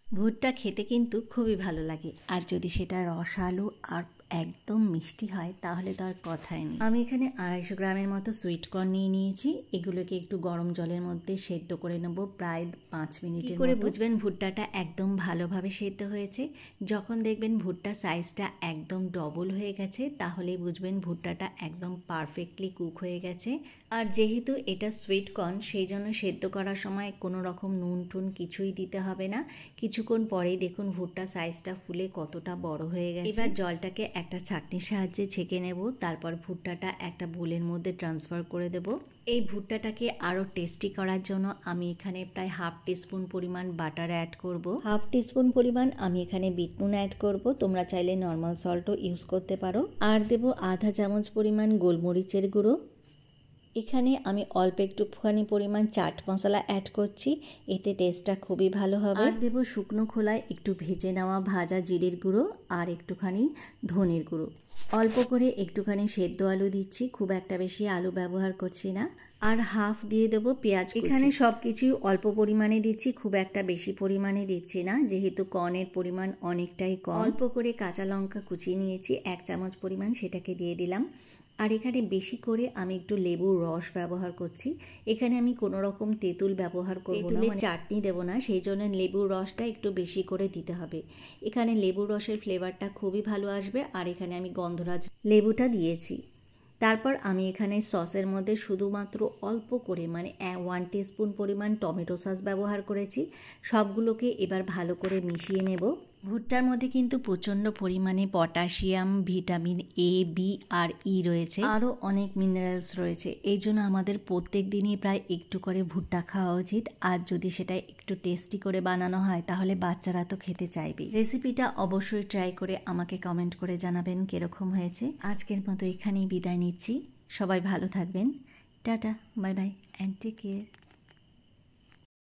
ভুট্টা খেতে কিন্তু খুবই ভালো লাগে, আর যদি সেটা রসালো আর একদম মিষ্টি হয় তাহলে তো আর কথাই নেই। আমি এখানে 250 গ্রামের মতো সুইট কর্ন নিয়ে নিয়েছি। এগুলোকে একটু গরম জলের মধ্যে সেদ্ধ করে নেব প্রায় 5 মিনিটের মতো। করে বুঝবেন ভুট্টাটা একদম ভালোভাবে সেদ্ধ হয়েছে? যখন দেখবেন ভুট্টা সাইজটা একদম ডবল হয়ে গেছে তাহলেই বুঝবেন ভুট্টাটা একদম পারফেক্টলি কুক হয়ে গেছে। আর যেহেতু এটা সুইট কর্ন সেই জন্য সেদ্ধ করার সময় কোনো রকম নুন টুন কিছুই দিতে হবে না। কিছুক্ষণ পরেই দেখুন ভুট্টা সাইজটা ফুলে কতটা বড় হয়ে গেছে। এবার জলটাকে একটা ছাঁকনির সাহায্যে ছেঁকে নেব, তারপর ভুট্টাটা একটা বোলের মধ্যে ট্রান্সফার করে দেব। এই ভুট্টাটাকে আরও টেস্টি করার জন্য আমি এখানে প্রায় 1/2 টিস্পুন পরিমাণ বাটার অ্যাড করব। 1/2 টিস্পুন পরিমাণ আমি এখানে বিট নুন অ্যাড করব, তোমরা চাইলে নর্মাল সল্টও ইউজ করতে পারো। আর দেব আধা চামচ পরিমাণ গোলমরিচের গুঁড়ো। এখানে আমি অল্প একটুখানি পরিমাণ চাট মশলা অ্যাড করছি, এতে টেস্টটা খুবই ভালো হবে। আর দেবো শুকনো খোলায় একটু ভেজে নেওয়া ভাজা জিরের গুঁড়ো আর একটুখানি ধনের গুঁড়ো। অল্প করে একটুখানি সেদ্ধ আলু দিচ্ছি, খুব একটা বেশি আলু ব্যবহার করছি না। আর হাফ দিয়ে দেবো পেঁয়াজ। এখানে সব কিছুই অল্প পরিমাণে দিচ্ছি, খুব একটা বেশি পরিমাণে দিচ্ছি না, যেহেতু কর্নের পরিমাণ অনেকটাই কম। অল্প করে কাঁচা লঙ্কা কুচিয়ে নিয়েছি 1 চামচ পরিমাণ, সেটাকে দিয়ে দিলাম। আর এখানে বেশি করে আমি একটু লেবুর রস ব্যবহার করছি। এখানে আমি কোনো রকম তেঁতুল ব্যবহার করব না, মানে চাটনি দেবো না, সেই জন্য লেবুর রসটা একটু বেশি করে দিতে হবে। এখানে লেবুর রসের ফ্লেভারটা খুবই ভালো আসবে। আর এখানে আমি গন্ধরাজ লেবুটা দিয়েছি। তারপর আমি এখানে সসের মধ্যে শুধুমাত্র অল্প করে মানে 1 টিস্পুন পরিমাণ টমেটো সস ব্যবহার করেছি। সবগুলোকে এবার ভালো করে মিশিয়ে নেব। ভুট্টার মধ্যে কিন্তু প্রচণ্ড পরিমাণে পটাশিয়াম, ভিটামিন এ, বি আর ই রয়েছে, আরও অনেক মিনারেলস রয়েছে। এই জন্য আমাদের প্রত্যেক দিনই প্রায় একটু করে ভুট্টা খাওয়া উচিত। আর যদি সেটা একটু টেস্টি করে বানানো হয় তাহলে বাচ্চারা তো খেতে চাইবে। রেসিপিটা অবশ্যই ট্রাই করে আমাকে কমেন্ট করে জানাবেন কীরকম হয়েছে। আজকের মতো এখানেই বিদায় নিচ্ছি। সবাই ভালো থাকবেন। Tata, bye bye and take care.